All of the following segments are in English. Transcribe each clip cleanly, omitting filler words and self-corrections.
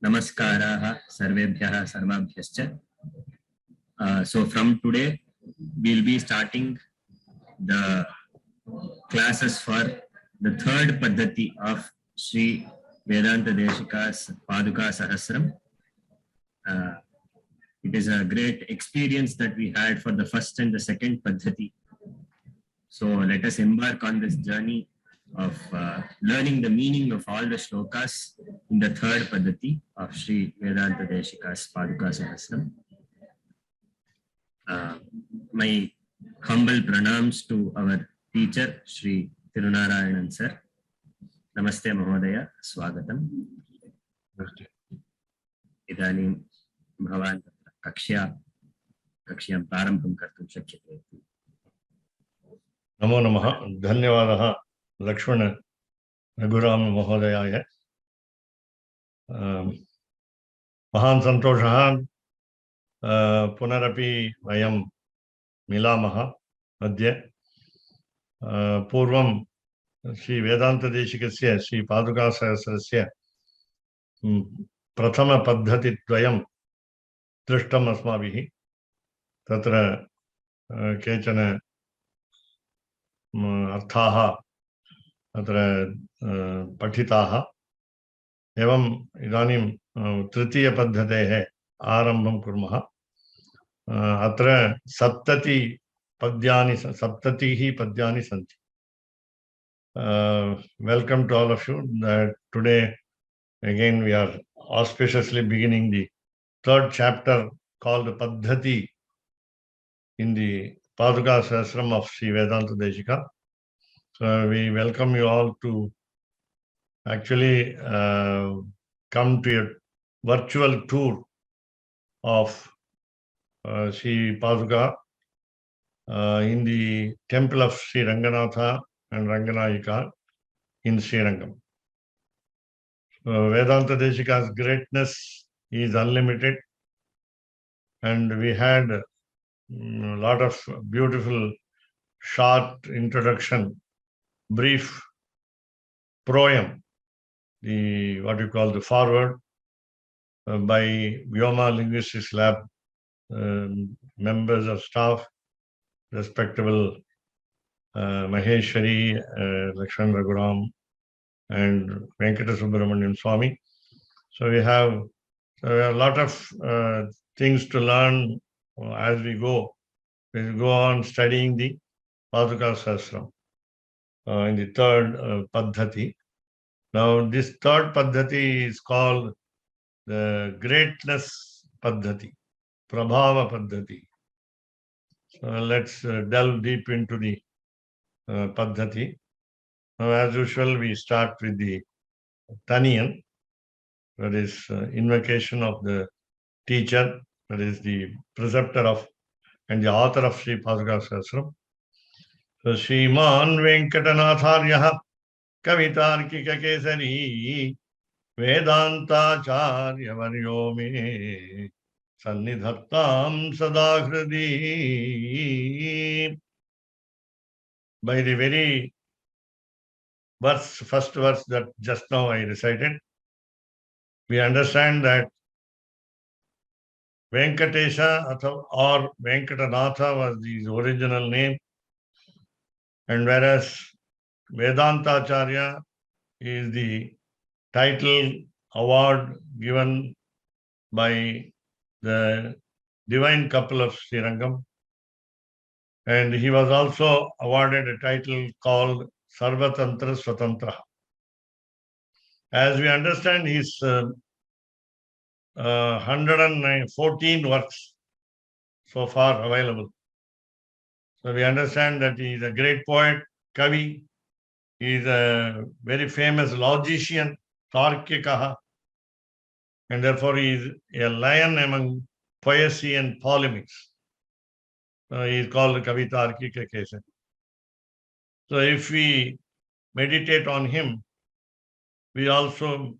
Namaskaraha sarvebhyah sarvabhyascha. So from today, we'll be starting the classes for the third Paddhati of Sri Vedantadeshika's Padukasahasram. It is a great experience that we had for the first and the second Paddhati. So let us embark on this journey of learning the meaning of all the shlokas in the third Paddhati of Sri Vedantadeshika's Padukasahasram. My humble pranams to our teacher, Sri Thirunarayanan sir. Namaste Mahodaya, Swagatam. Idanim Bhavan Kakshya Prarambham Kartum Shakyate. Namo Namaha, Dhanyavadaha, Lakshmana Raghuram Mahodayaya. Mahan Santoshaha, Punarapi Vayam Milamaha, Adya. Purvam Sri Vedantadeshikasya, Sri Padukasahasrasya, Prathama Paddhati Dvayam, Drishtam Asmabihi, Tatra Kechana Arthaha, Tatra Pathitaha, Evam Idanim Tritiya Paddhatehe Arambham Kurmaha, Atra Saptatihi Padyani Santi. Welcome to all of you. Today, again, we are auspiciously beginning the third chapter called Paddhati in the Padukasahasram of Sri Vedantadeshika. So we welcome you all to actually come to a virtual tour of Sri Paduka in the temple of Sri Ranganatha and Ranganayika in Srirangam. Vedantadeshika's greatness is unlimited, and we had a lot of beautiful short introduction, brief proem, what you call the forward by Vyoma Linguistics Lab members of staff, respectable Maheshwari, Lakshman Raghuram, and Venkata Subramanian Swami. So we have a lot of things to learn as we go. We go on studying the Padukasahasram in the third Paddhati. Now this third Paddhati is called the Greatness Paddhati, Prabhava Paddhati. So let's delve deep into the Paddhati. Now, as usual, we start with the Taniyan, that is invocation of the teacher, that is the preceptor of and the author of Sri Padukasahasram. So, Shriman Venkatanatharyaha Kavitarkika Kesari Vedantacharya Varyome Sannidhattam Sadahradi. By the very first verse that just now I recited, we understand that Venkatesha or Venkatanatha was his original name, and whereas Vedantacharya is the title award given by the divine couple of Srirangam, and he was also awarded a title called Sarvatantra Swatantra. As we understand, his 114 works so far available. So we understand that he is a great poet, Kavi. He is a very famous logician, Tarkikaha, and therefore he is a lion among poesy and polemics. He is called Kavi Tarkika Kesari. So if we meditate on him, we also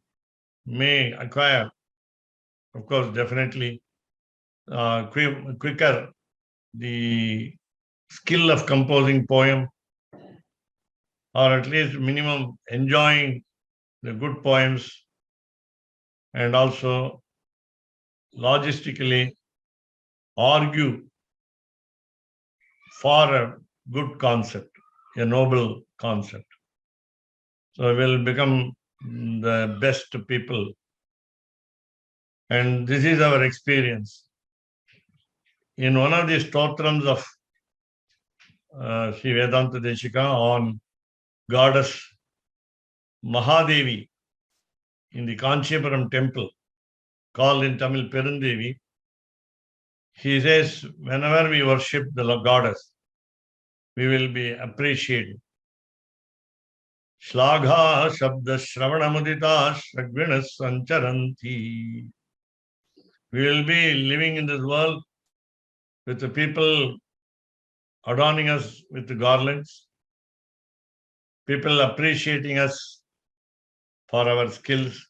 may acquire, of course, definitely quicker the skill of composing poem, or at least minimum enjoying the good poems and also logistically argue for a good concept, a noble concept. So we'll become the best people. And this is our experience. In one of the stotrams of Sri Vedantadeshika on goddess Mahadevi in the Kanchipuram temple, called in Tamil Perundevi, he says, whenever we worship the goddess, we will be appreciated. Shlagha Shabda Shravanamudita Shragvinas Sancharanti. We will be living in this world with the people adorning us with the garlands, people appreciating us for our skills,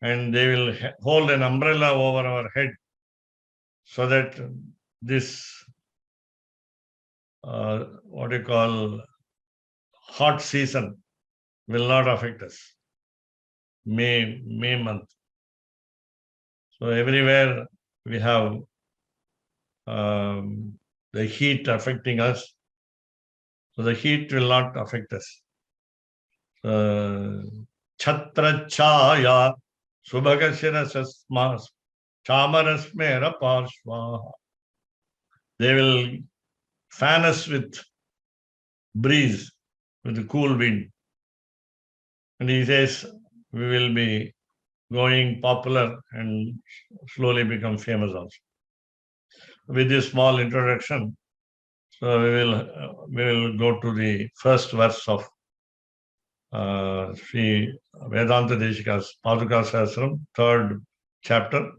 and they will hold an umbrella over our head so that this, what you call, hot season will not affect us. May month. So everywhere we have the heat affecting us. So the heat will not affect us. Chhatra chaya subhagasira sasmas chamarasmera parshva. They will fan us with breeze, with the cool wind. And he says, we will be going popular and slowly become famous also. With this small introduction, so we will go to the first verse of Sri Vedantadeshika's Padukasahasram, third chapter,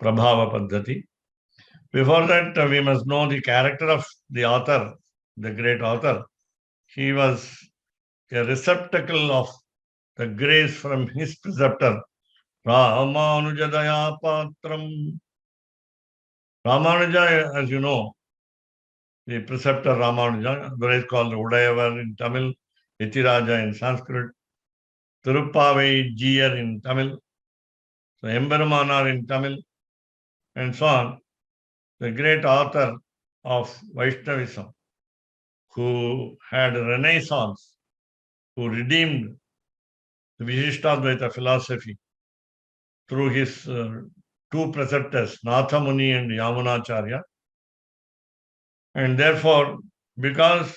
Prabhava Paddhati. Before that, we must know the character of the author, the great author. He was a receptacle of the grace from his preceptor, Ramanujadaya Patram. Ramanuja, as you know, the preceptor Ramanuja, otherwise called Udayavar in Tamil, Yatiraja in Sanskrit, Tirupavai Jiyar in Tamil, so Emberumanar in Tamil, and so on. The great author of Vaishnavism, who had a renaissance, who redeemed the Vishishtadvaita philosophy through his two preceptors, Nathamuni and Yamunacharya. And therefore, because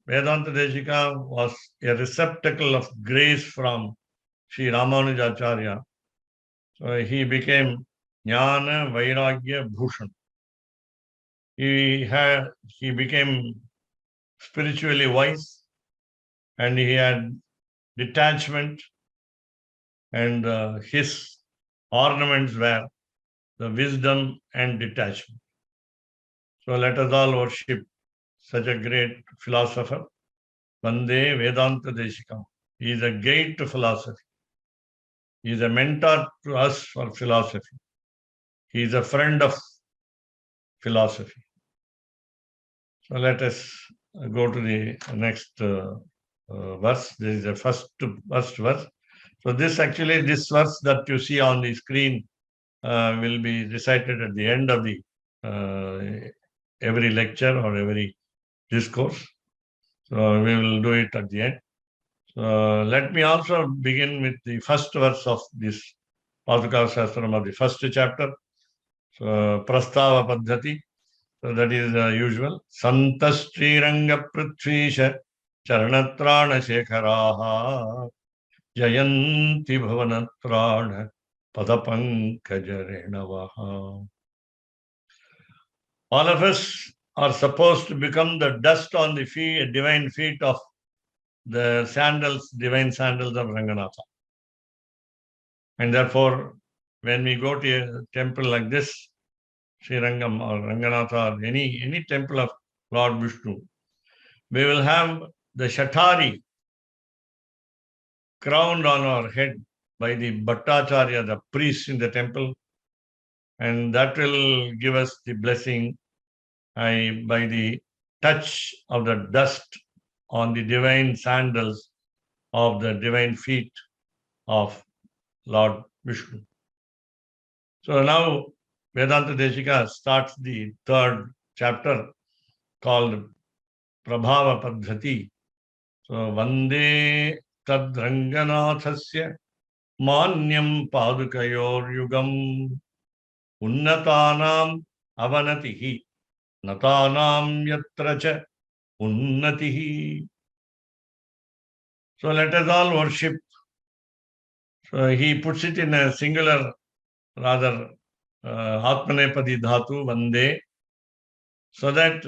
Vedantadeshika was a receptacle of grace from Sri Ramanujacharya, so he became Jnana Vairagya Bhushan. He became spiritually wise, and he had detachment, and his ornaments were the wisdom and detachment. So let us all worship such a great philosopher, Vande Vedantadeshika. He is a great philosophy. He is a mentor to us for philosophy. He is a friend of philosophy. So let us go to the next verse. This is the first verse. So this verse that you see on the screen will be recited at the end of the every lecture or every discourse. So we will do it at the end. So let me also begin with the first verse of this Padukasahasram of the first chapter. So Prabhava Paddhati. So that is usual. Santastriranga Prithvisha Charanatrana Shekharaha Jayanti Bhavanatrana Padapankajarenavaha. All of us are supposed to become the dust on the feet, divine feet of the divine sandals of Ranganatha. And therefore, when we go to a temple like this, Sri Rangam or Ranganatha or any temple of Lord Vishnu, we will have the Shatari crowned on our head by the Bhattacharya, the priest in the temple, and that will give us the blessing by the touch of the dust on the divine sandals of the divine feet of Lord Vishnu. So now Vedantadeshika starts the third chapter called Prabhava Paddhati. So Vande Tadranganathasya Manyam Padukayor Yugam Unnatanam Avanatihi Natanam Yatracha Unnatihi. So let us all worship. So he puts it in a singular, rather Atmanepadi Dhatu, Vande, so that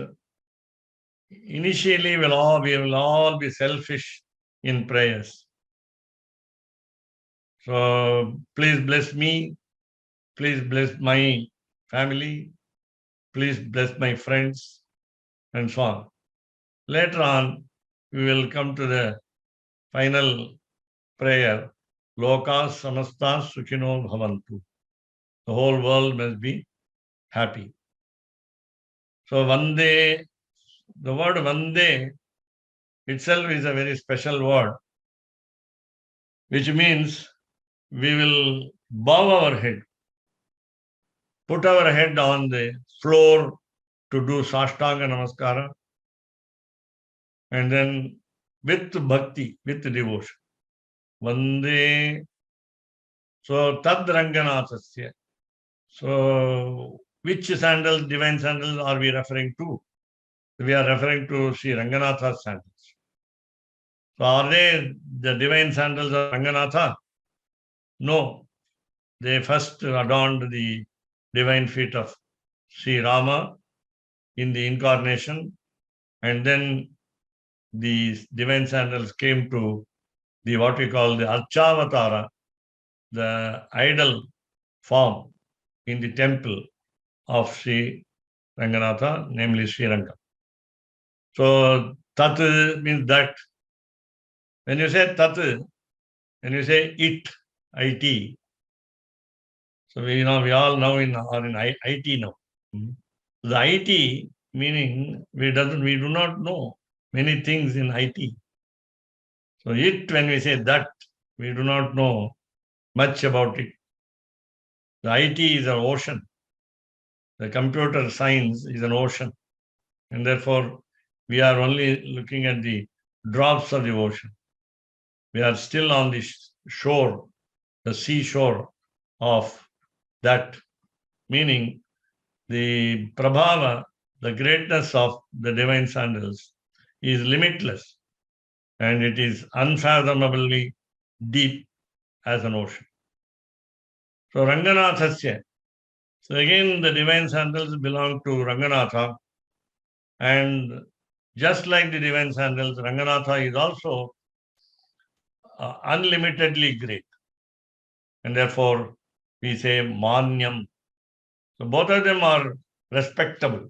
initially we will all be selfish in prayers. So please bless me, please bless my family, please bless my friends, and so on. Later on, we will come to the final prayer, Lokas samastas sukhino bhavantu. The whole world must be happy. So Vande, the word Vande itself is a very special word, which means we will bow our head, put our head on the floor to do Sashtanga Namaskara, and then with bhakti, with devotion. Vande. So Tad Ranganathasya. So which sandals, divine sandals, are we referring to? We are referring to Sri Ranganatha's sandals. So are they the divine sandals of Ranganatha? No. They first adorned the divine feet of Sri Rama in the incarnation, and then the divine sandals came to the what we call the Archavatara, the idol form in the temple of Sri Ranganatha, namely Sri Ranga. So Tat means that. When you say Tat, when you say it, IT, so we all now are in IT now. The IT meaning we do not know many things in IT. So it, when we say that, we do not know much about it. The IT is an ocean. The computer science is an ocean. And therefore, we are only looking at the drops of the ocean. We are still on the shore, the seashore of that, meaning the Prabhava, the greatness of the divine sandals is limitless, and it is unfathomably deep as an ocean. So Ranganathasya. So again, the divine sandals belong to Ranganatha, and just like the divine sandals, Ranganatha is also unlimitedly great. And therefore, we say Manyam. So both of them are respectable.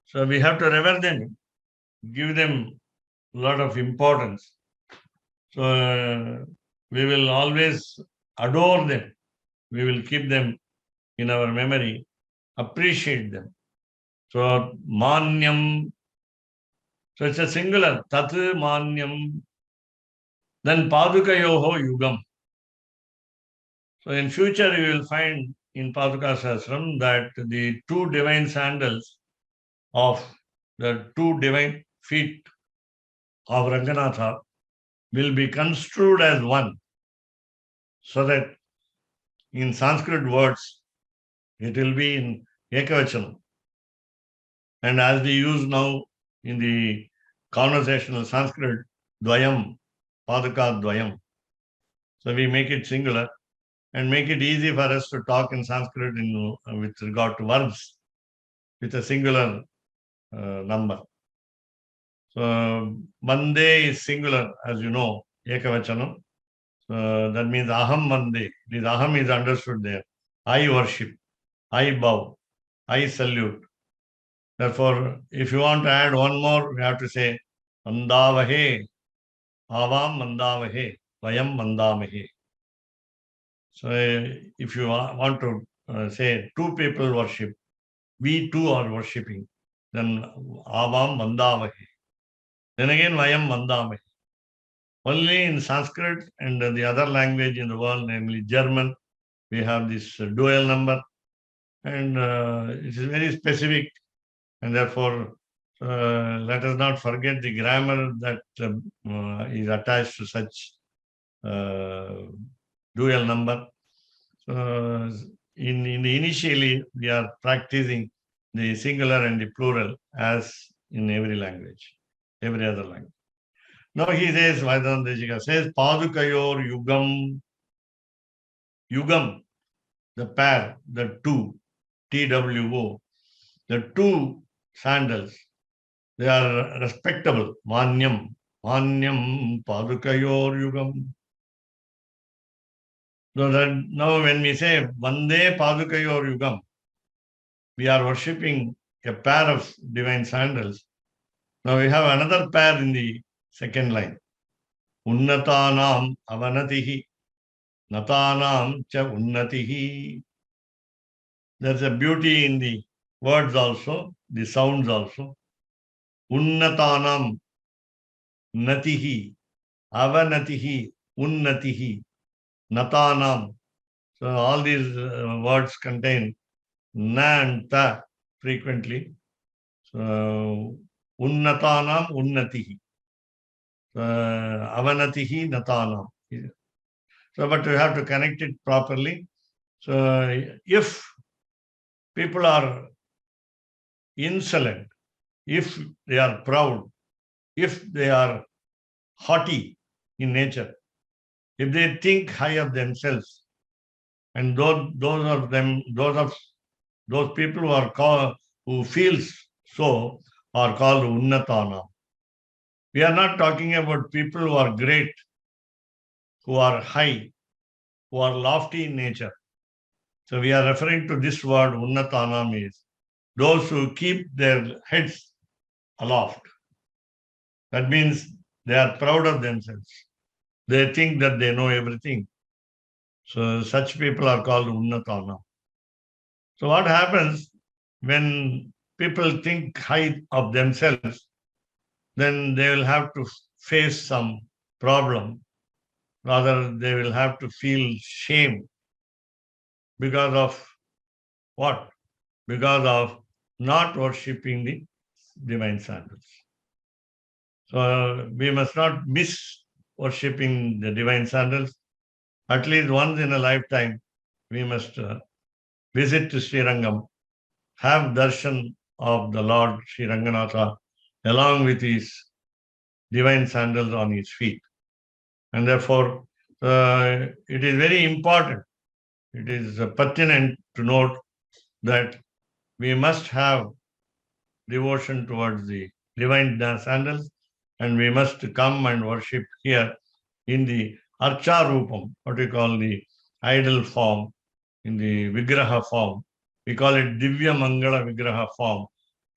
So we have to revere them, give them a lot of importance. So we will always adore them. We will keep them in our memory, appreciate them. So Manyam. So it's a singular, Tat Manyam. Then Padukayoho Yugam. So in future you will find in Padukasahasram that the two divine sandals of the two divine feet of Ranganatha will be construed as one, so that in Sanskrit words it will be in Ekavachanam. And as we use now in the conversational Sanskrit, Dvayam, Paduka Dvayam. So we make it singular and make it easy for us to talk in Sanskrit with regard to verbs with a singular number. So Mande is singular, as you know, Ekavachanam. So that means Aham Mande. This Aham is understood there. I worship, I bow, I salute. Therefore, if you want to add one more, we have to say Mandavahe, Avam Mandavahe, Vayam Mandamahe. So if you want to say two people worship, we two are worshipping, then Avam Mandavahe. Then again Vayam Mandamahe. Only in Sanskrit and the other language in the world, namely German, we have this dual number, and it is very specific, and therefore let us not forget the grammar that is attached to such dual number. So initially, we are practicing the singular and the plural as in every language, every other language. Now he says, Vedantadeshika says, Padukayor yugam, yugam, the pair, the two, TWO, the two sandals, they are respectable. Manyam, Manyam, Padukayor yugam. So that now when we say Vande Padukayor yugam, we are worshipping a pair of divine sandals. Now we have another pair in the second line. Unnatanam avanatihi, natanam cha unnatihi. There's a beauty in the words also, the sounds also. Unnatanam, natihi, avanatihi, unnatihi, natanam. So all these words contain na and ta frequently. So unnatanam, unnatihi. Avanatihi, natanam. So, but we have to connect it properly. So, if people are insolent, if they are proud, if they are haughty in nature, if they think high of themselves, and those people who are called, who feels so, are called unnatana. We are not talking about people who are great, who are high, who are lofty in nature. So we are referring to this word unnatanam is those who keep their heads aloft. That means they are proud of themselves. They think that they know everything. So such people are called unnatanam. So what happens when people think high of themselves, then they will have to face some problem. Rather, they will have to feel shame because of what? Because of not worshipping the divine sandals. So we must not miss worshipping the divine sandals. At least once in a lifetime, we must visit to Srirangam, have darshan of the Lord Sri Ranganatha along with his divine sandals on his feet. And therefore, it is very important, it is pertinent to note that we must have devotion towards the divine sandals, and we must come and worship here in the Archa Rupam, what we call the idol form, in the Vigraha form. We call it Divya Mangala Vigraha form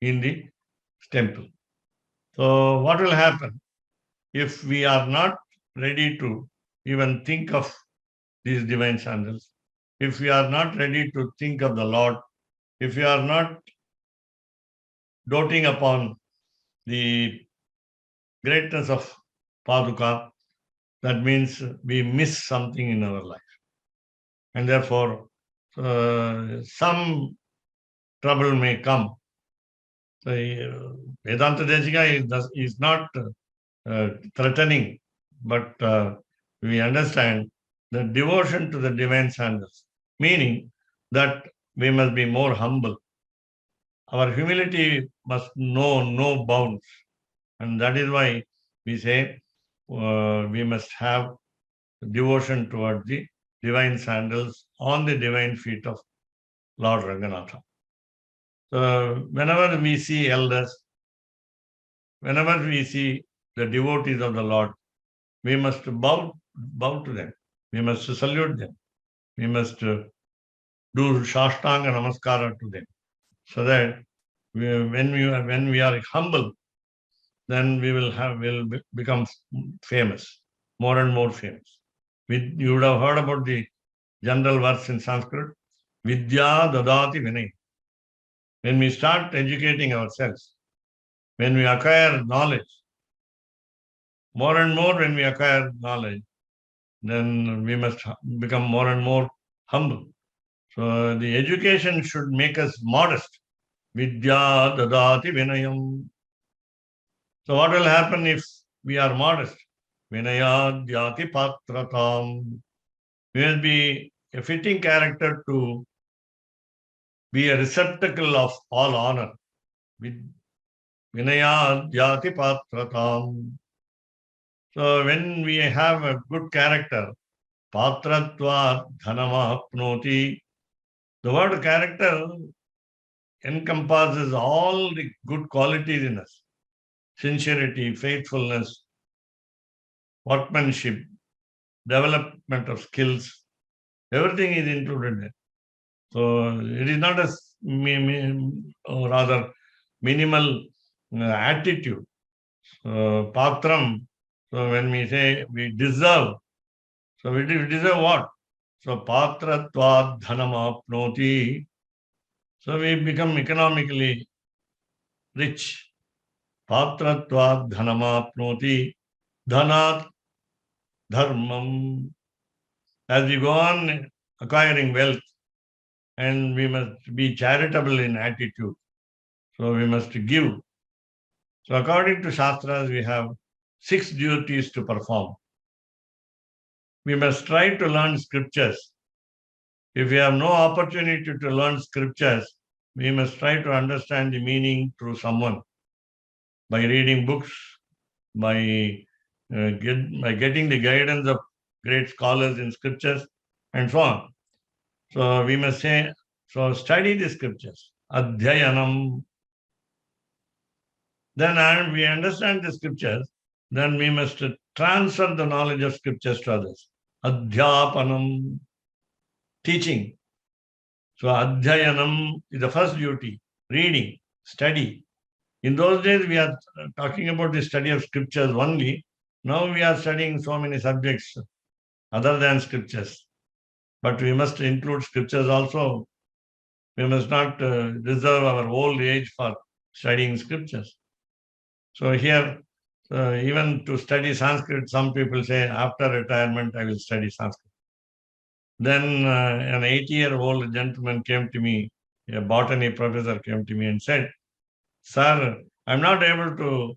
in the temple. So what will happen if we are not ready to even think of these divine sandals, if we are not ready to think of the Lord, if we are not doting upon the greatness of Paduka, that means we miss something in our life. And therefore, some trouble may come. So, Vedantadeshika is not threatening, but we understand the devotion to the divine sandals, meaning that we must be more humble. Our humility must know no bounds. And that is why we say we must have devotion toward the divine sandals on the divine feet of Lord Ranganatha. So whenever we see elders, whenever we see the devotees of the Lord, we must bow to them. We must salute them. We must do Shashtanga Namaskara to them. So that when we are humble, then we will become famous, more and more famous. You would have heard about the general verse in Sanskrit, Vidya Dadati Vinay. When we start educating ourselves, when we acquire knowledge, more and more when we acquire knowledge, then we must become more and more humble. So the education should make us modest. Vidya dadati vinayam. So what will happen if we are modest? Vinaya dhyati patratam. We will be a fitting character to be a receptacle of all honor. Vinaya dhyati patratam. So when we have a good character, patratva dhanamapnoti, the word character encompasses all the good qualities in us. Sincerity, faithfulness, workmanship, development of skills, everything is included there. So it is not a or rather minimal attitude. Patram, so when we say we deserve, so we deserve what? So patratvad dhanamapnoti. So we become economically rich. Patratvad dhanamapnoti. Dhanat dharmam. As we go on acquiring wealth, and we must be charitable in attitude. So we must give. So according to Shastras, we have 6 duties to perform. We must try to learn scriptures. If we have no opportunity to learn scriptures, we must try to understand the meaning through someone by reading books, by getting the guidance of great scholars in scriptures, and so on. So we must say, so study the scriptures. Adhyayanam. Then we understand the scriptures, then we must transfer the knowledge of scriptures to others. Adhyapanam, teaching. So Adhyayanam is the first duty, reading, study. In those days, we are talking about the study of scriptures only. Now we are studying so many subjects other than scriptures. But we must include scriptures also. We must not reserve our old age for studying scriptures. So here, even to study Sanskrit, some people say, after retirement, I will study Sanskrit. Then an 80-year-old gentleman came to me, a botany professor came to me and said, sir, I'm not able to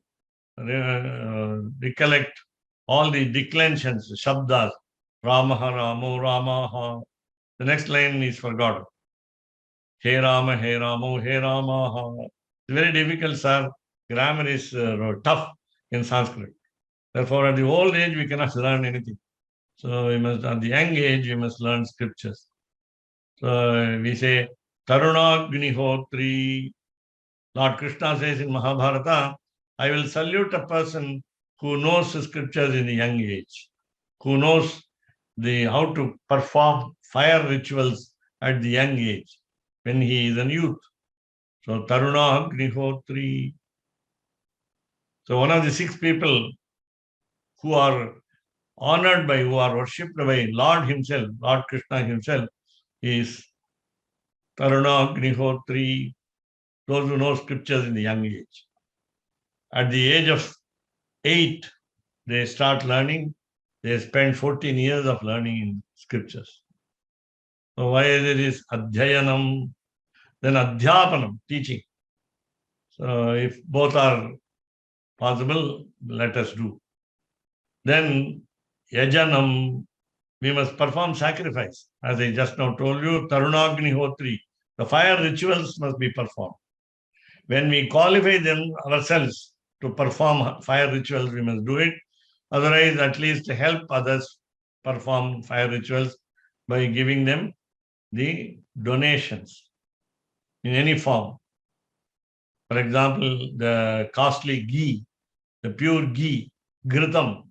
recollect all the declensions, shabdas, Ramaha, Ramo, Ramaha. The next line is forgotten. He Rama, He Ramo, He Ramaha. It's very difficult, sir. Grammar is tough in Sanskrit. Therefore, at the old age, we cannot learn anything. So we must, at the young age, we must learn scriptures. So we say, Thirunarayanan. Lord Krishna says in Mahabharata, I will salute a person who knows the scriptures in the young age, who knows how to perform fire rituals at the young age, when he is a youth. So Thirunarayanan. So one of the 6 people who are honored by, who are worshipped by Lord himself, Lord Krishna himself, is Thirunarayanan, those who know scriptures in the young age. At the age of 8, they start learning. They spend 14 years of learning in scriptures. So why it is Adhyayanam, then Adhyapanam, teaching. So if both are possible, let us do. Then Yajanam, we must perform sacrifice. As I just now told you, Thirunarayanan, the fire rituals must be performed. When we qualify them ourselves to perform fire rituals, we must do it. Otherwise, at least help others perform fire rituals by giving them the donations in any form. For example, the costly ghee, the pure ghee, ghritam,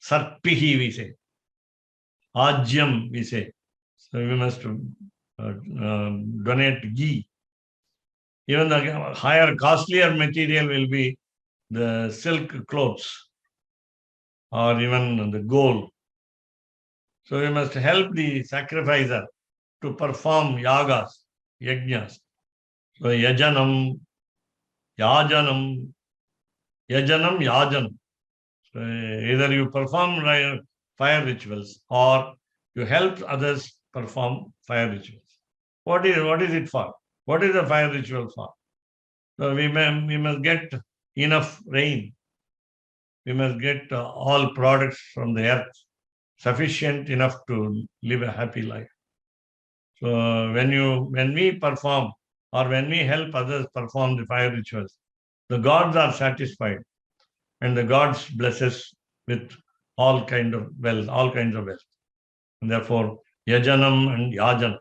sarpihi we say, ajyam we say. So we must donate ghee. Even the higher, costlier material will be the silk clothes or even the gold. So we must help the sacrificer to perform yagas, yajnas. So yajanam, yajanam, yajanam, yajanam. So either you perform fire rituals or you help others perform fire rituals. What is it for? What is the fire ritual for? So we must get enough rain. We must get all products from the earth sufficient enough to live a happy life. So when we perform or when we help others perform the fire rituals, the gods are satisfied and the gods bless us with all kinds of wealth. And therefore, yajanam and yajanam.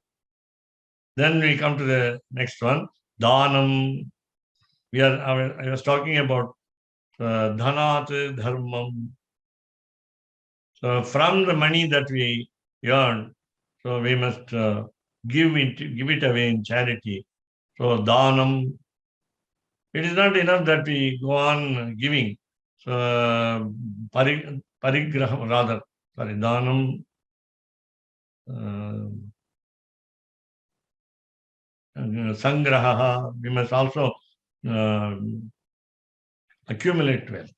Then we come to the next one, dhanam. I was talking about dhanat dharmam. So from the money that we earn, so we must give it away in charity. So dhanam. It is not enough that we go on giving. So parigraham rather. Sorry, dhanam. Sangraha. We must also accumulate wealth.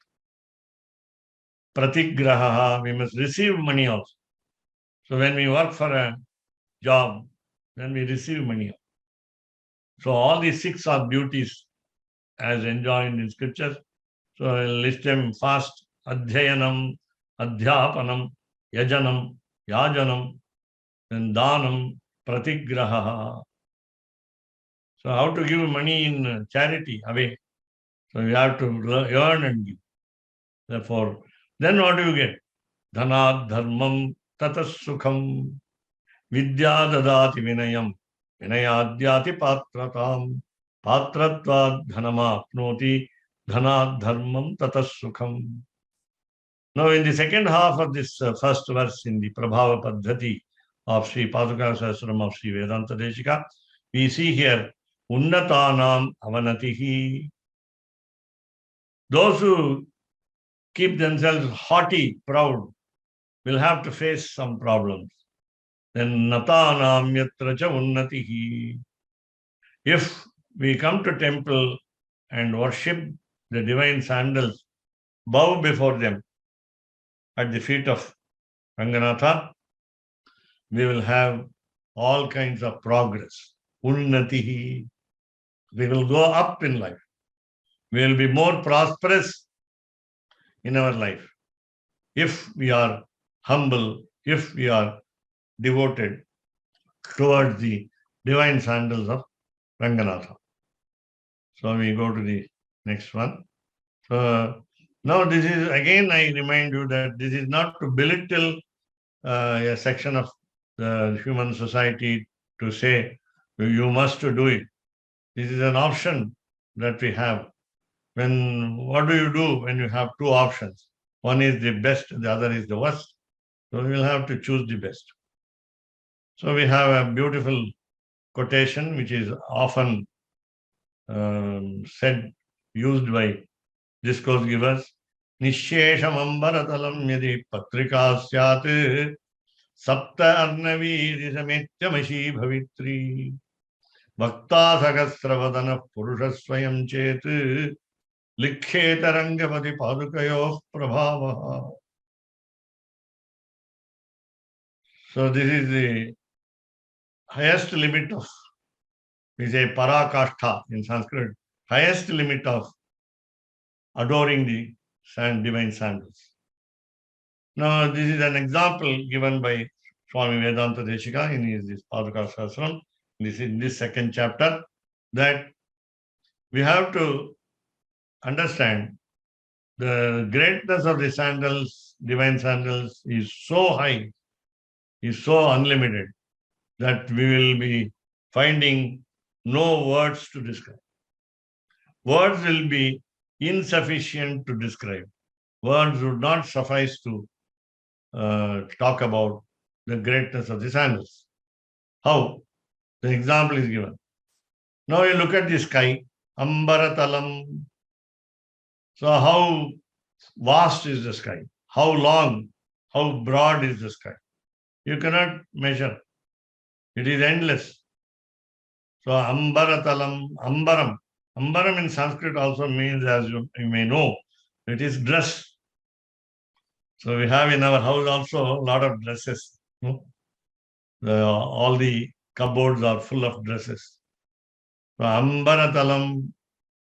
Pratigraha, we must receive money also. So when we work for a job, then we receive money. So all these 6 are duties as enjoined in scriptures. So I'll list them fast. Adhyayanam, adhyapanam, yajanam, yajanam, and dhanam, pratigraha. So how to give money in charity away? So you have to earn and give. Therefore, then what do you get? Dhanat dharmam tatas sukham vidya dadati vinayam vinayadyati patratam patratvad dhanamapnoti dhanat dharmam tatas sukham. Now in the second half of this first verse in the Prabhava Paddhati of Sri Padukasahasram of Sri Vedantadeshika, we see here unnatanam avanatihi. Those who keep themselves haughty, proud, will have to face some problems. Then natanam yatra cha unnatihi. If we come to temple and worship the divine sandals, bow before them at the feet of Ranganatha, we will have all kinds of progress. Unnatihi. We will go up in life. We will be more prosperous in our life if we are humble, if we are devoted towards the divine sandals of Ranganatha. So we go to the next one. So now this is, again I remind you that this is not to belittle a section of the human society to say you must do it. This is an option that we have. What do you do when you have 2 options? One is the best, the other is the worst. So we will have to choose the best. So we have a beautiful quotation which is often used by discourse givers. Nishesham ambaratalam yadi patrika syat sapta arnaviri sametyamashi bhavitri bhakta sagasravadana purusha swayam chet likkheta rangapati padukayoh prabhavaha. So this is the highest limit of, we say parakashtha in Sanskrit, highest limit of adoring the divine sandals. Now, this is an example given by Swami Vedantadeshika in his Padukasahasram. This is in this second chapter, that we have to understand the greatness of the sandals, divine sandals, is so high, is so unlimited, that we will be finding no words to describe. Words will be insufficient to describe. Words would not suffice to talk about the greatness of the sandals. How? The example is given. Now you look at the sky, Ambaratalam. So how vast is the sky? How long, how broad is the sky? You cannot measure. It is endless. So Ambaratalam, Ambaram. Ambaram in Sanskrit also means, as you may know, it is dress. So we have in our house also a lot of dresses. All the cupboards are full of dresses. So Ambaratalam,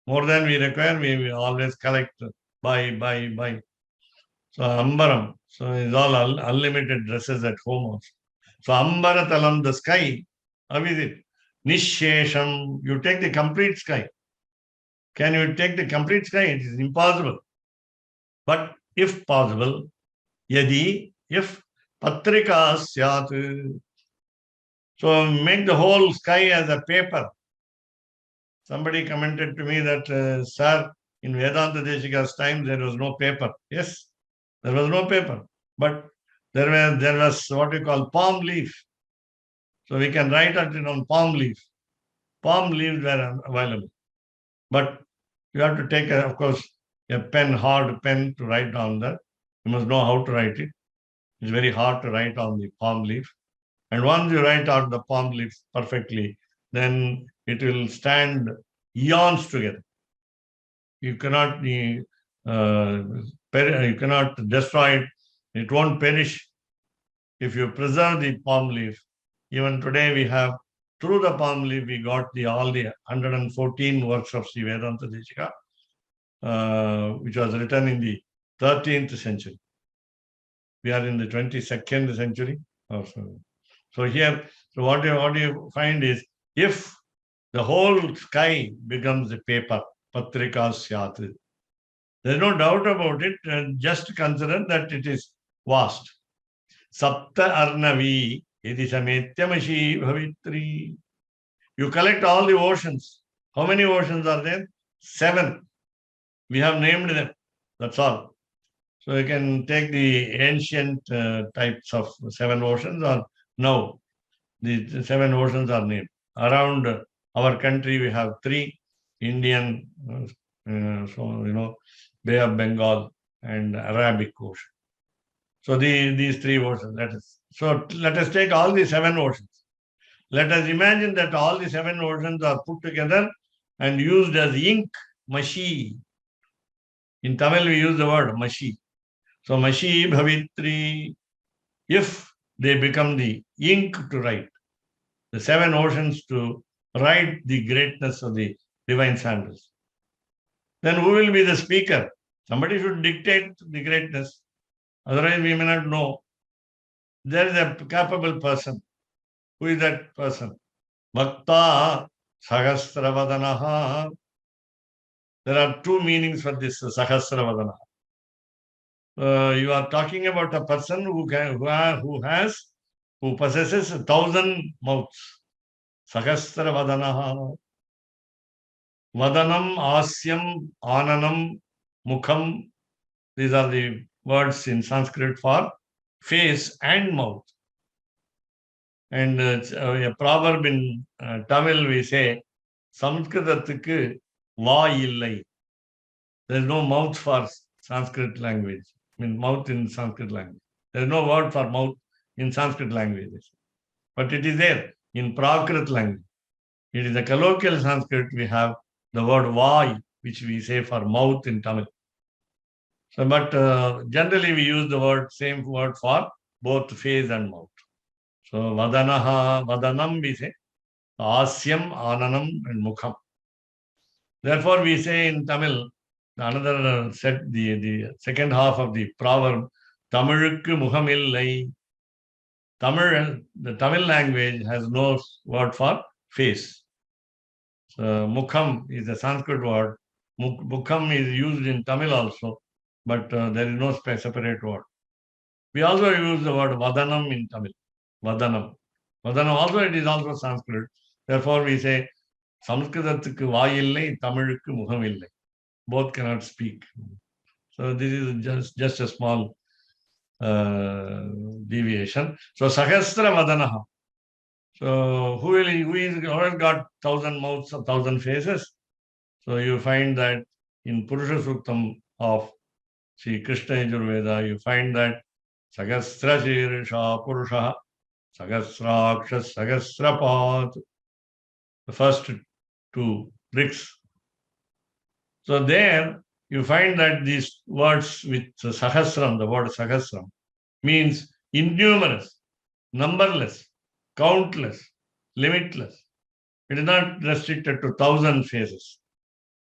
more than we require, we always collect, buy. So Ambaram, so it's all unlimited dresses at home also. So Ambaratalam, the sky, how is it? Nishesham, you take the complete sky. Can you take the complete sky? It is impossible. But if possible, yadi, if patrika syat, so make the whole sky as a paper. Somebody commented to me that, sir, in Vedantadeshika's time, there was no paper. Yes, there was no paper. But there was what we call palm leaf. So we can write it on palm leaf. Palm leaves were available. But you have to take, of course, a pen, hard pen to write down that. You must know how to write it. It's very hard to write on the palm leaf. And once you write out the palm leaf perfectly, then it will stand eons together. You cannot you cannot destroy it. It won't perish if you preserve the palm leaf. Even today we have, through the palm leaf, we got all the 114 works of Sri Vedantadeshika, which was written in the 13th century. We are in the 22nd century. So here, so what you find is, if the whole sky becomes a paper, patrika syat, there is no doubt about it. Just consider that it is vast. Sapta arnavi iti sametyamashi bhavitri. You collect all the oceans. How many oceans are there? 7. We have named them. That's all. So you can take the ancient types of 7 oceans, or now the 7 oceans are named. Around our country, we have 3: Indian, Bay of Bengal, and Arabic Ocean. So these 3 oceans. Let us take all the 7 oceans. Let us imagine that all the 7 oceans are put together and used as ink, mashi. In Tamil, we use the word mashi. So mashi bhavitri, if they become the ink to write, the 7 oceans to write the greatness of the divine sandals, then who will be the speaker? Somebody should dictate the greatness. Otherwise, we may not know. There is a capable person. Who is that person? Bhakta Sahasravadanaha. There are 2 meanings for this Sahasravadanaha. You are talking about a person who possesses 1,000 mouths. Sahasravadanaha. Vadanam, Asyam, Ananam, Mukham. These are the words in Sanskrit for face and mouth. And a proverb in Tamil, we say, Samskritattukku va illai. There is no mouth for Sanskrit language. I mean, mouth in Sanskrit language. There is no word for mouth in Sanskrit language. But it is there in Prakrit language. It is a colloquial Sanskrit. We have the word vai, which we say for mouth in Tamil. So, but generally we use the same word for both face and mouth. So vadanaha, vadanam we say, asyam, ananam, and mukham. Therefore we say in Tamil, another set, the second half of the proverb, Tamilukku muhamillai. The Tamil language has no word for face. So mukham is a Sanskrit word. Mukham is used in Tamil also, but there is no separate word. We also use the word vadanam in Tamil. Vadanam. Vadanam also, it is also Sanskrit. Therefore, we say Samskritattukku vaayillai, Tamilukku muhamillai. Both cannot speak. So this is just a small deviation. So Sahasra Vadanaha. So who has got 1,000 mouths, 1,000 faces? So you find that in Purusha Suktam of Sri Krishna Yajurveda, you find that Sahasra Shirsha Purusha, Sahasrakshas, Sahasrapat, the first 2 bricks. So there, you find that these words with Sahasram, the word Sahasram, means innumerous, numberless, countless, limitless. It is not restricted to 1,000 faces.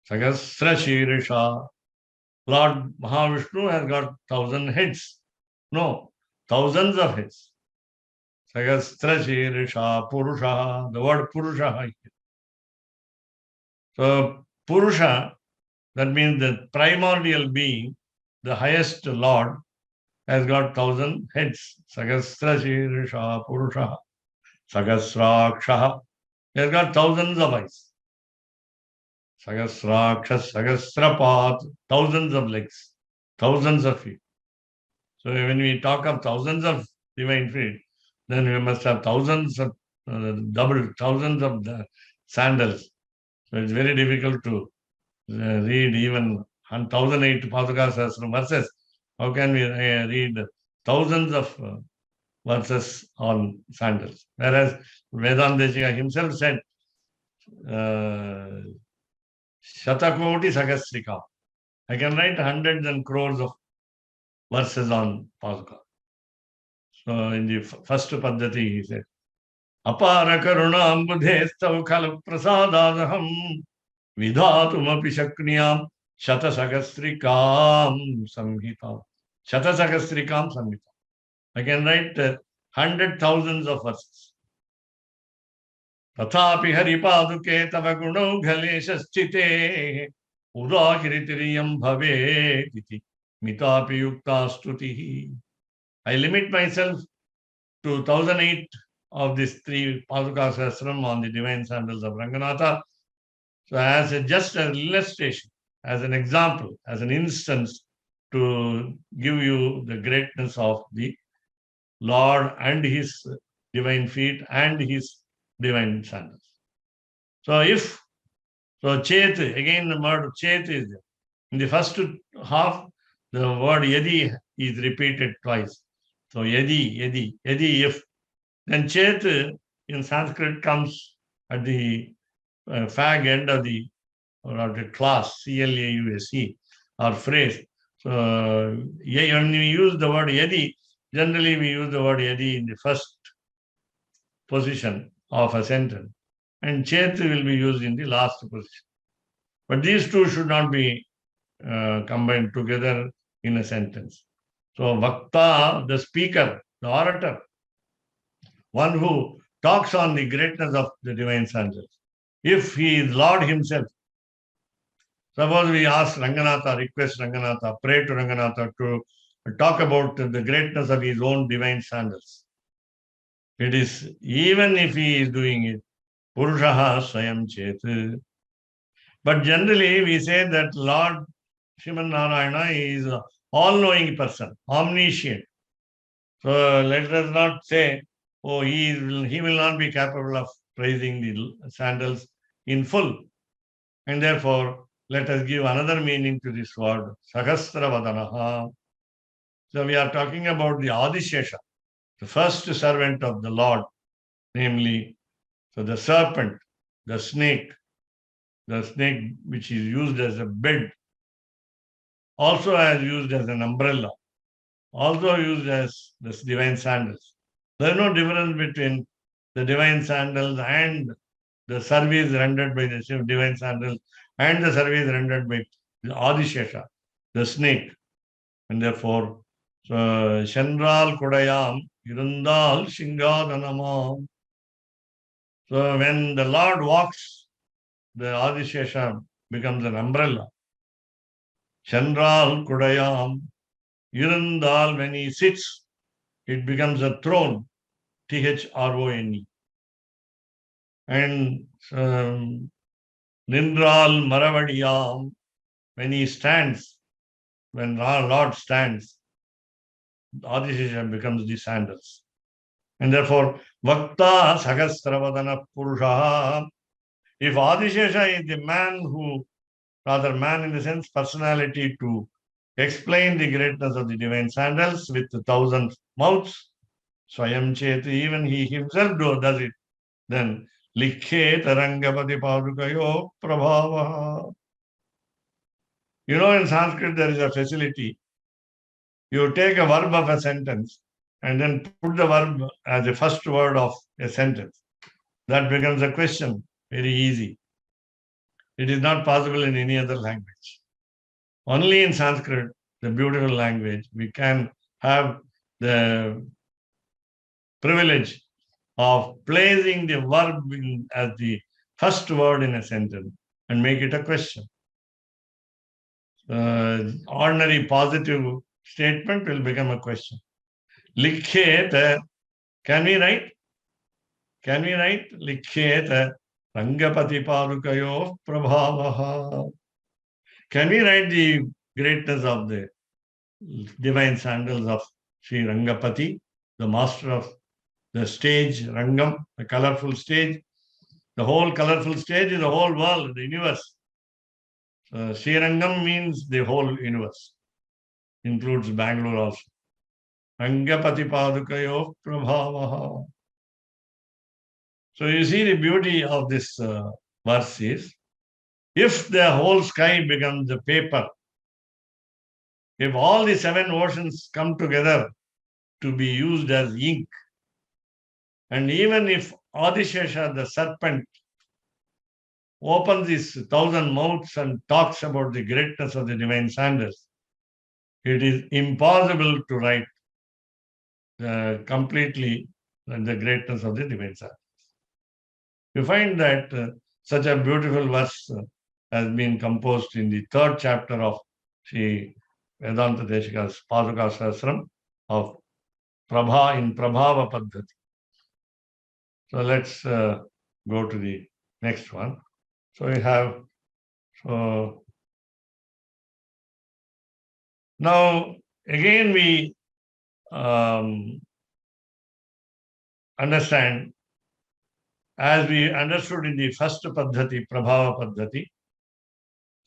Sahasra Shirisha. Lord Mahavishnu has got 1,000 heads. No, thousands of heads. Sahasra Shirisha Purusha. The word Purusha. So Purusha, that means the primordial being, the highest Lord, has got 1,000 heads. Sahasra Shirisha Purusha. Sahasraksha. He has got thousands of eyes. Sahasraksha, Sahasrapath, thousands of legs, thousands of feet. So when we talk of thousands of divine feet, then we must have thousands of thousands of sandals. So it's very difficult to read even 1,008 Padukasahasram verses. How can we read thousands of verses on sandals? Whereas Vedantadeshika himself said, Shatakoti Sagasrika. I can write hundreds and crores of verses on Paduka. So in the first Paddhati, he said, Apara karuna ambudhestav kal prasadadaham vidhatumapi shakniyam shatasagastrikam samhitam. Shatasagastrikam samhitam. I can write 100,000 of verses. Tathapi haripaduke tava gunaughalesh Udakiritiyam bhavetiti mitapi yukta stutihi. I limit myself to 1,008 of these three Padukasahasram on the divine sandals of Ranganatha. So as just an illustration, as an example, as an instance to give you the greatness of the Lord and his divine feet and his divine sandals. So Chet, again the word Chet is there. In the first half, the word Yadi is repeated twice. So Yadi, if. Then Chet in Sanskrit comes at the fag end of the class, C-L-A-U-S-E, or phrase. So when we use the word Yadi, generally we use the word Yadi in the first position of a sentence. And Chet will be used in the last position. But these two should not be combined together in a sentence. So Vakta, the speaker, the orator, one who talks on the greatness of the divine sandals. If he is Lord himself, suppose we ask Ranganatha, request Ranganatha, pray to Ranganatha to talk about the greatness of his own divine sandals. It is, even if he is doing it, Purushaha Swayam Chet. But generally we say that Lord Sriman Narayana is an all-knowing person, omniscient. So let us not say, oh, he will not be capable of praising the sandals in full. And therefore, let us give another meaning to this word, Sahasravadanaha. So we are talking about the Adishesha, the first servant of the Lord, namely, so the serpent, the snake which is used as a bed, also as used as an umbrella, also used as the divine sandals. There is no difference between the divine sandals and the service rendered by the divine sandals and the service rendered by the Adishesha, the snake. And therefore, Chandral Kodayam, Irundal Shingadanamam. So when the Lord walks, the Adishesha becomes an umbrella. Chandral Kodayam, Irundal, when he sits, it becomes a throne, Throne. And Nindral Maravadiyam, when he stands, when our Lord stands, Adishesha becomes the sandals. And therefore, Vakta Sahasravadana Purusha. If Adishesha is the man who, rather man in the sense personality, to explain the greatness of the divine sandals with 1,000 mouths, Swayam Chet, even he himself does it, then Likhe Tarangapati Padukayo Prabhava. In Sanskrit, there is a facility. You take a verb of a sentence and then put the verb as the first word of a sentence. That becomes a question, very easy. It is not possible in any other language. Only in Sanskrit, the beautiful language, we can have the privilege of placing the verb as the first word in a sentence and make it a question. Ordinary positive statement will become a question. Likhet, can we write? Can we write? Likhet Rangapati Padukayo Prabhavaha. Can we write the greatness of the divine sandals of Sri Rangapati, the master of the stage, Rangam, the colorful stage? The whole colorful stage is the whole world, the universe. Sri Rangam means the whole universe, includes Bangalore also. Rangapati Padukayo Prabhavaha. So you see the beauty of this verse is, if the whole sky becomes a paper, if all the 7 oceans come together to be used as ink, and even if Adishesha, the serpent, opens his 1,000 mouths and talks about the greatness of the divine sandals, it is impossible to write completely the greatness of the divine sandals. You find that such a beautiful verse has been composed in the 3rd chapter of Sri Vedantadeshika's Padukasahasram of Prabhava Paddhati. So let's go to the next one. So we have, now again we understand, as we understood in the first Paddhati, Prabhava Paddhati,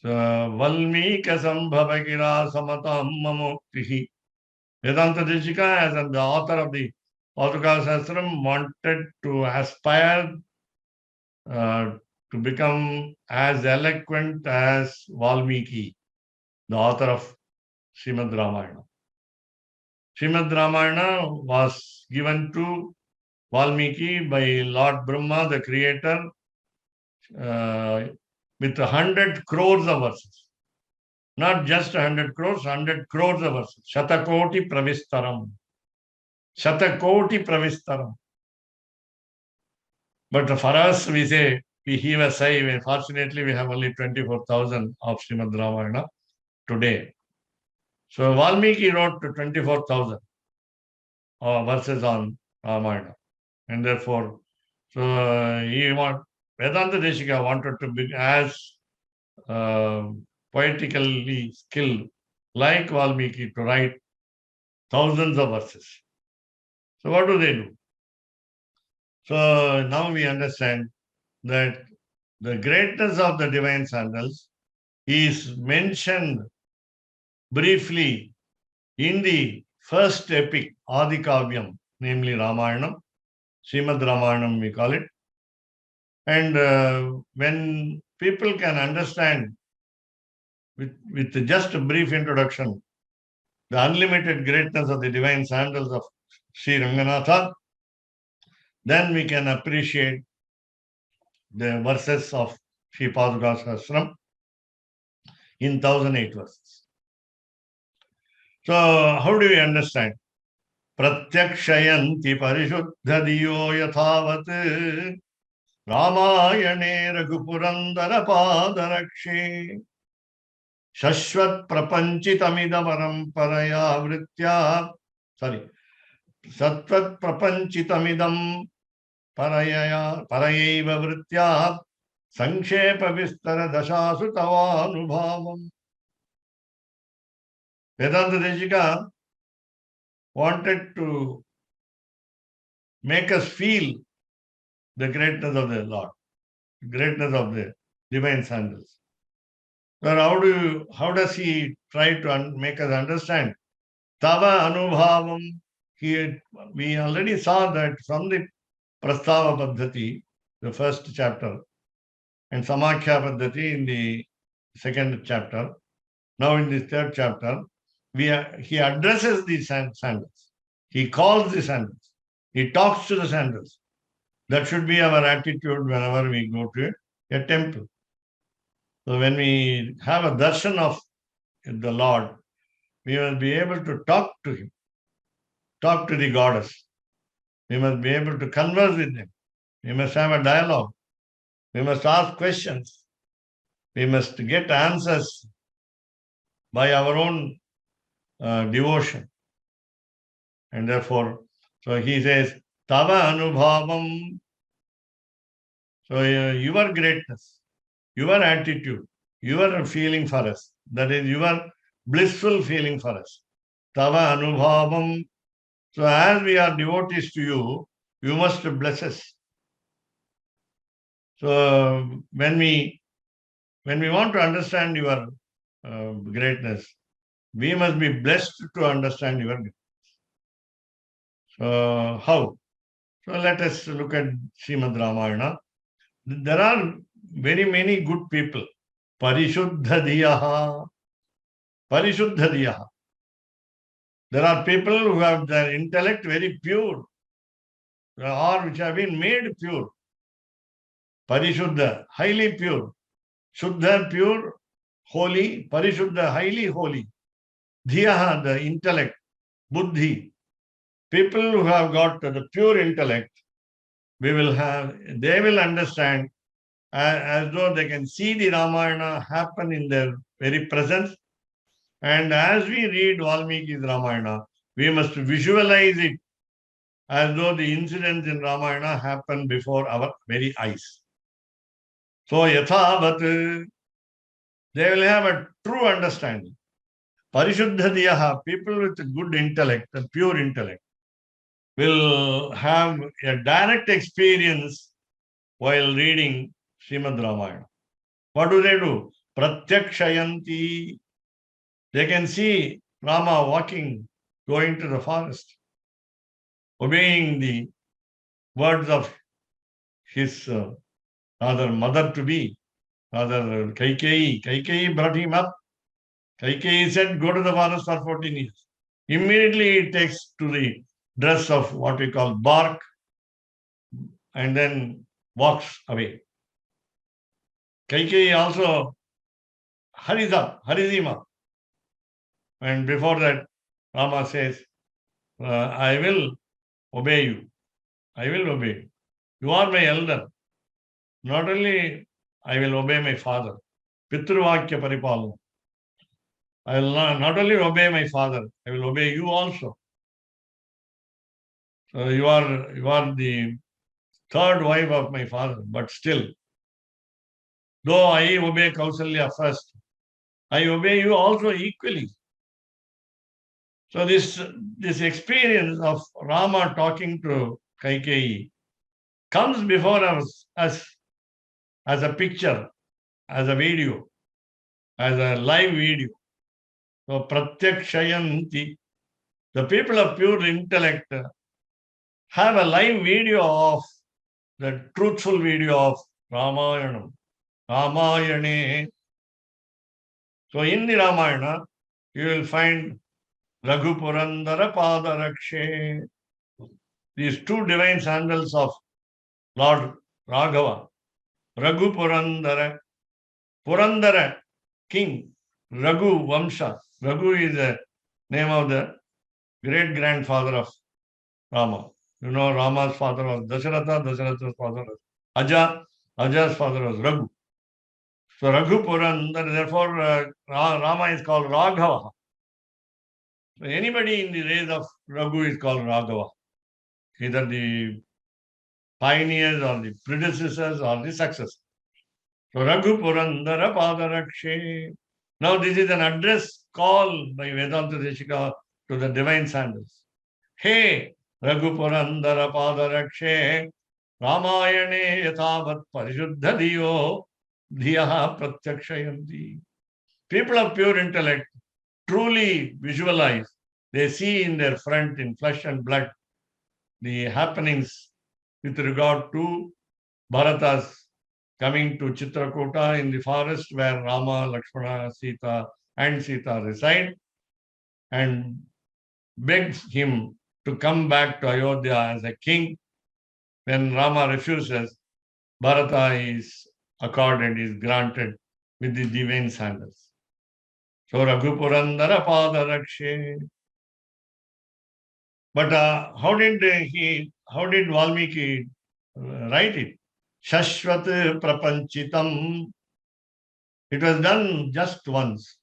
Valmika Sambhava Gira Samatam Mamuktihi. Vedantadeshika, as the author of the Padukasahasram, wanted to aspire to become as eloquent as Valmiki, the author of Srimad Ramayana. Srimad Ramayana was given to Valmiki by Lord Brahma, the creator, with 100 crores of verses. Not just 100 crores, 100 crores of verses. Shatakoti Pravistaram. Shatakoti Pravistaram. But for us, we say, we heave a sigh. Fortunately, we have only 24,000 of Srimad Ramayana today. So Valmiki wrote 24,000 verses on Ramayana. And therefore, Vedantadeshika wanted to be as poetically skilled like Valmiki to write thousands of verses. So what do? So now we understand that the greatness of the divine sandals is mentioned briefly in the first epic, Adi Kavyam, namely Ramayana, Srimad Ramayanam we call it. And when people can understand with just a brief introduction the unlimited greatness of the divine sandals of Sri Ranganatha, then we can appreciate the verses of Sri Padukasahasram in 1,008 verses. So how do we understand? Pratyakshayanti parishuddha diyo yathavat Ramayane Raghupurandara Padarakshe Shashvat Prapanchitamidam Paraya Vritya. Satvat Prapanchitamidam Parayaiva Vritya Sankshepa Vistara Dashasu Tavanubhavam. Vedantadeshika wanted to make us feel the greatness of the Lord, greatness of the divine sandals. But how does he try to make us understand? Tava Anubhavam. We already saw that from the Prabhava Paddhati, the first chapter, and Samakhya Paddhati in the second chapter. Now in this third chapter, he addresses the sandals. He calls the sandals. He talks to the sandals. That should be our attitude whenever we go to a temple. So when we have a darshan of the Lord, we must be able to talk to him, talk to the goddess. We must be able to converse with him. We must have a dialogue. We must ask questions. We must get answers by our own devotion. And therefore, so he says, Tava Anubhavam. So your greatness, your attitude, your feeling for us, that is your blissful feeling for us. Tava Anubhavam. So as we are devotees to you, you must bless us. So when we want to understand your greatness, we must be blessed to understand your greatness. So how? So let us look at Srimad Ramayana. There are very many good people. Parishuddha diyaha. Parishuddha diyaha. There are people who have their intellect very pure, or which have been made pure. Parishuddha, highly pure. Shuddha, pure, holy. Parishuddha, highly holy. Dhiyaha, the intellect. Buddhi. People who have got the pure intellect, they will understand as though they can see the Ramayana happen in their very presence. And as we read Valmiki's Ramayana, we must visualize it as though the incidents in Ramayana happen before our very eyes. So, yathavat, they will have a true understanding. Parishuddha diyaha, people with good intellect, a pure intellect, will have a direct experience while reading Srimad Ramayana. What do? Pratyakshayanti. They can see Rama walking, going to the forest, obeying the words of his rather mother-to-be, rather Kaikeyi. Kaikeyi brought him up. Kaikeyi said, go to the forest for 14 years. Immediately he takes to the dress of what we call bark and then walks away. Kaikeyi also hurries him up. And before that, Rama says, I will obey you. I will obey you. You are my elder. Not only I will obey my father, Pitruvakya Paripalana. I will not only obey my father, I will obey you also. So you are the third wife of my father, but still, though I obey Kausalya first, I obey you also equally. So this experience of Rama talking to Kaikeyi comes before us as a picture, as a video, as a live video. So Pratyakshayanti, the people of pure intellect have a live video of the truthful video of Ramayana. Ramayane. So in the Ramayana, you will find Raghupurandara Padarakshe. These two divine sandals of Lord Raghava. Raghupurandara. Purandara, king. Raghu Vamsha. Raghu is the name of the great-grandfather of Rama. You know, Rama's father was Dasharatha, Dasharatha's father was Aja, Aja's father was Raghu. So Raghu Purandara, therefore Rama is called Raghava. So anybody in the race of Raghu is called Raghava. Either the pioneers or the predecessors or the successors. So Raghu Purandara Padarakshe. Now this is an address call by Vedantadeshika to the divine sandals. Hey, Raghupurandara Padarakshe, Ramayane yathavat parishuddha diyo, dhiyaha pratyakshayanti. People of pure intellect truly visualize, they see in their front, in flesh and blood, the happenings with regard to Bharata's coming to Chitrakuta in the forest where Rama, Lakshmana, Sita and Sita reside, and begs him to come back to Ayodhya as a king. When Rama refuses, Bharata is accorded, is granted with the divine sandals. So Raghupurandara Pada Rakshe. But how did Valmiki write it? Shashvat Prapanchitam. It was done just once.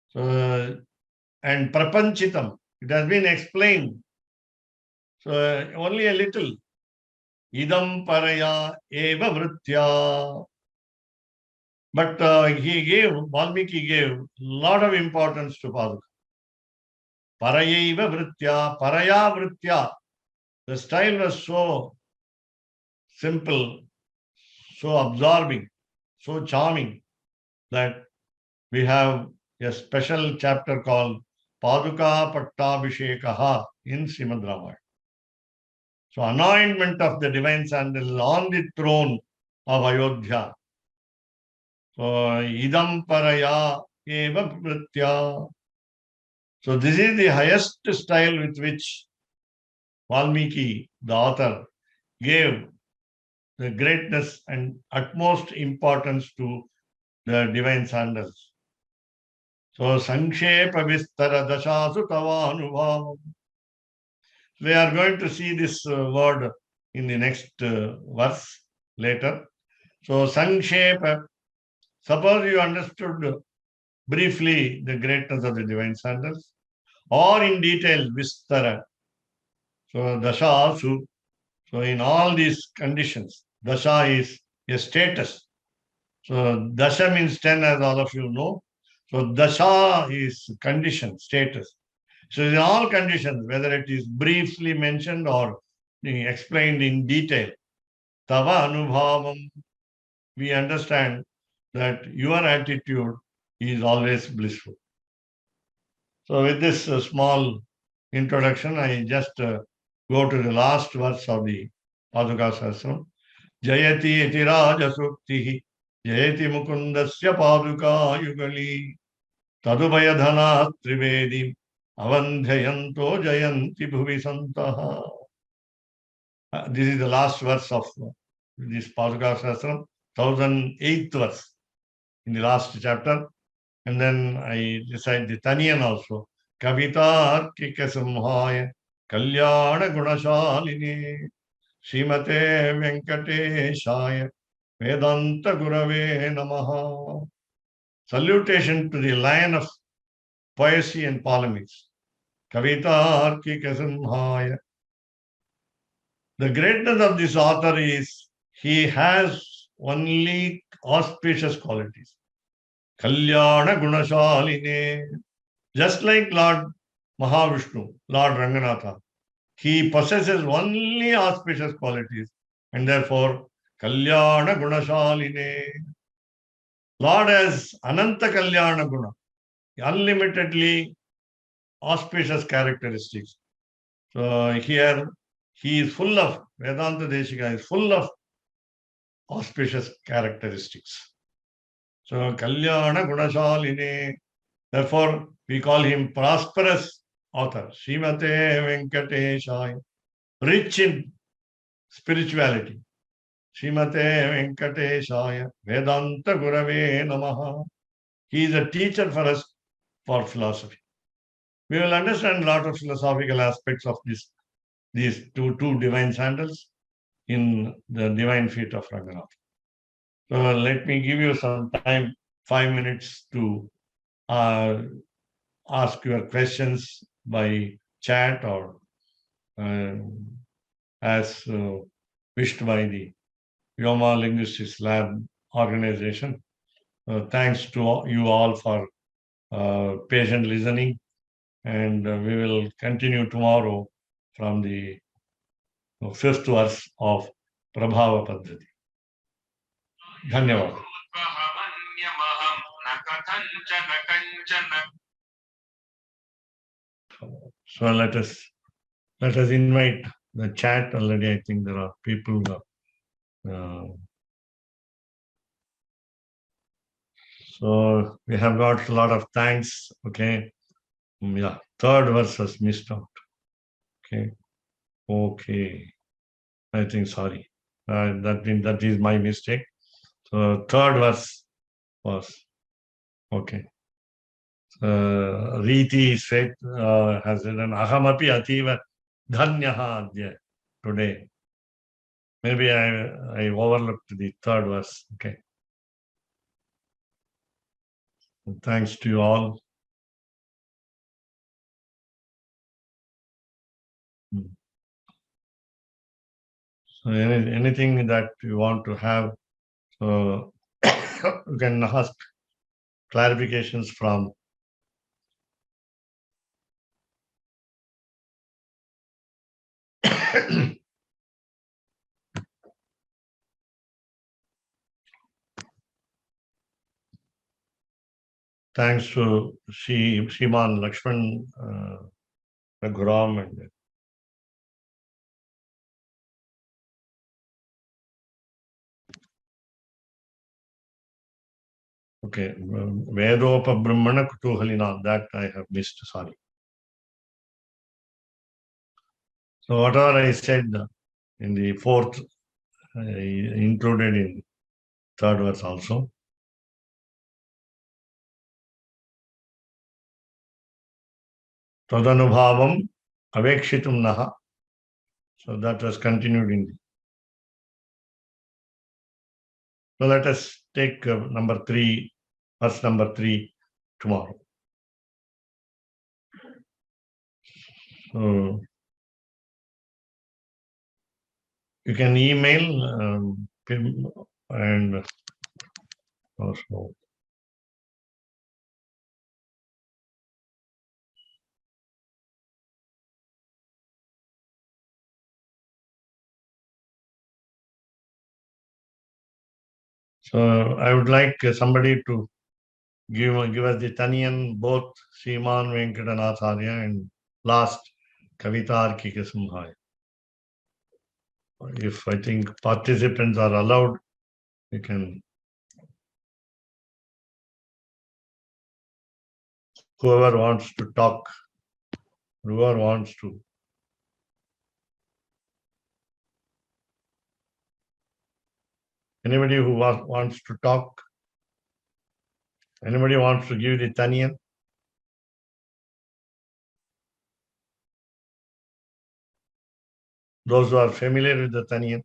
So, and Prapanchitam, it has been explained. So only a little. Idam paraya eva vritya. But Valmiki gave lot of importance to Paduka. Parayaiva vritya, paraya vritya. The style was so simple, so absorbing, so charming that we have a special chapter called Paduka Pattabhishekaha in Srimad Ramayana. So anointment of the divine sandal on the throne of Ayodhya. So idam paraya eva vritya. So this is the highest style with which Valmiki, the author, gave the greatness and utmost importance to the divine sandals. So Sankshepa Vistara Dashasu Tavanubhavam. We are going to see this word in the next verse later. So Sankshepa, suppose you understood briefly the greatness of the divine sandals, or in detail Vistara. So Dashasu. So in all these conditions, Dasha is a status. So Dasha means 10, as all of you know. So Dasha is condition, status. So in all conditions, whether it is briefly mentioned or explained in detail, Tava Anubhavam, we understand that your attitude is always blissful. So with this small introduction, I just go to the last verse of the Padukasahasram. Jayati iti raja suktihi, jayati mukundasya paduka yugali, tadubhayadhana trivedi, avandhayanto jayanti bhuvi santaha. This is the last verse of this Padukasahasram, 1008th verse in the last chapter. And then I recite the Taniyan also. Kavita Arkika Samhaya Kalyana Gunashaline Srimate Venkateshaya Vedanta Gurave Namaha. Salutation to the lion of poesy and polemics. Kavita Arkika Samhaya. The greatness of this author is he has only auspicious qualities. Kalyana Gunashaline. Just like Lord Mahavishnu, Lord Ranganatha, he possesses only auspicious qualities, and therefore Kalyana Gunashaline. Lord has Ananta Kalyana Guna, unlimitedly auspicious characteristics. So here he is full of, Vedantadeshika is full of auspicious characteristics. So Kalyana Gunashaline. Therefore, we call him prosperous author. Srimate Venkateshaya, rich in spirituality. Srimate Venkateshaya, Vedanta Gurave Namaha. He is a teacher for us for philosophy. We will understand a lot of philosophical aspects of these two divine sandals in the divine feet of Raghunath. So let me give you some time, 5 minutes to ask your questions by chat or as wished by the Vyoma Linguistics Lab organization. Thanks to you all for patient listening, and we will continue tomorrow from the fifth verse of Prabhava Paddhati. Dhanyavad. So let us invite the chat already. I think there are people. So So we have got a lot of thanks. Okay. Yeah. Third verse was missed out. Okay. Okay. I think sorry. That is my mistake. So third verse was okay. Riti Svet has written Ahamapi Ativa Dhanyaha Adya today. Maybe I overlooked the third verse. Okay. Thanks to you all. So anything that you want to have, so you can ask clarifications from thanks to Shiman Lakshman Raghuram and okay, Vedopa Brahmana Kutuhalina, that I have missed, sorry. So whatever I said in the fourth, included in third verse also. Tadanubhavam avekshitum naha. So that was continued in. So let us take number 3, verse number 3 tomorrow. So you can email and also. So I would like somebody to give us the Taniyan, both Sriman Venkatanacharya and last Kavita Arkika Simhaya. If I think participants are allowed, we can. Whoever wants to talk, whoever wants to. Anybody who wants to talk? Anybody wants to give the Taniyan? Those who are familiar with the Taniyan,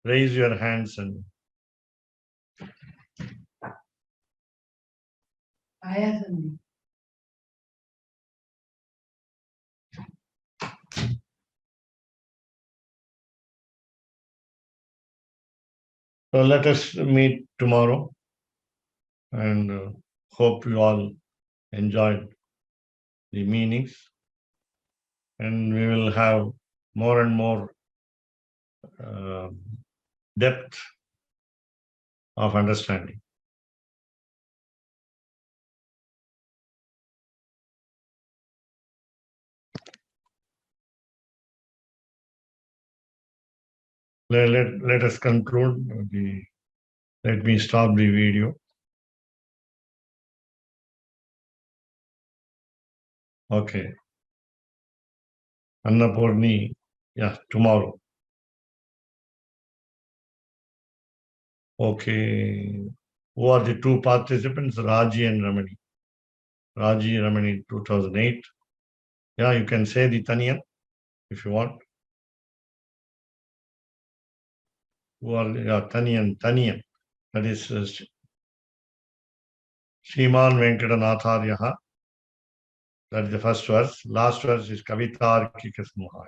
raise your hands and. So let us meet tomorrow and hope you all enjoyed the meanings, and we will have more and more depth of understanding. Let us conclude let me stop the video. Okay. Annapurni, yeah, tomorrow. Okay. Who are the two participants? Raji and Ramani. Raji, Ramani, 2008. Yeah, you can say the Taniyan if you want. Who are, yeah, Taniyan. That is Sriman Venkatanacharya. That is the first verse. Last verse is Kavita Arkika Simhaya.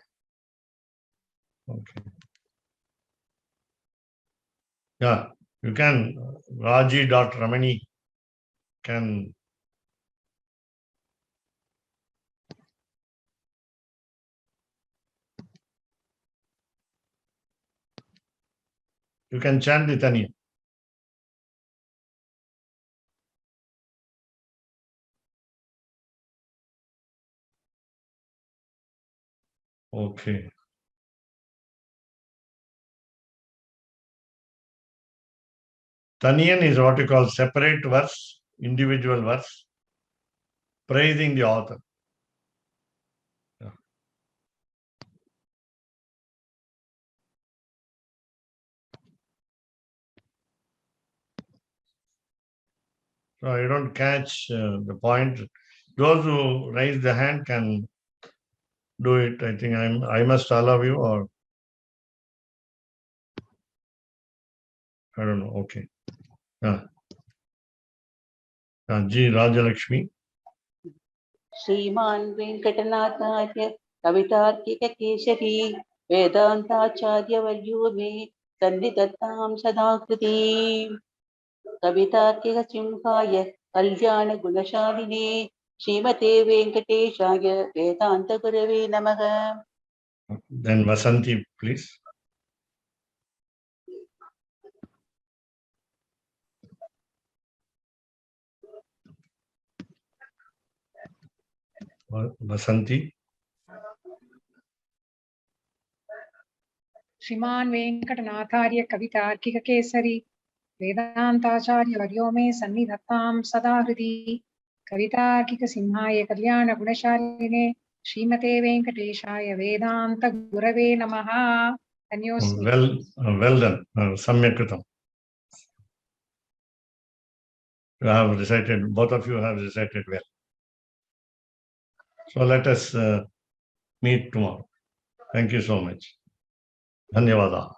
Okay. Yeah, you can. Raji.Ramani can. You can chant the Taniyan. Okay. Taniyan is what you call separate verse, individual verse, praising the author. Yeah. So I don't catch the point. Those who raise the hand can do it. I think I must allow you, or I don't know. Okay. G. Rajalakshmi. श्रीमान् वेङ्कटनाथार्य कवितार्किककेशरी वेदान्ताचार्यवर्यो मे सन्निधत्तां सदा कृती कवितार्किकसिंहाय कल्याणगुणशालिने श्रीमते वेङ्कटेशाय वेदान्तगुरवे नमः. Then Vasanti, please. Vasanti. श्रीमान् वेङ्कटनाथार्य कवितार्किककेसरी वेदान्ताचार्यवर्यो मे सन्निधत्तां सदा हृदि कवितार्किकसिंहाय कल्याणगुणशालिने श्रीमते वेङ्कटेशाय वेदान्तगुरवे नमः. धन्योऽस्मि. Well done. Samyak kritam. You have recited, both of you have recited well. So let us meet tomorrow. Thank you so much. Dhanyavada.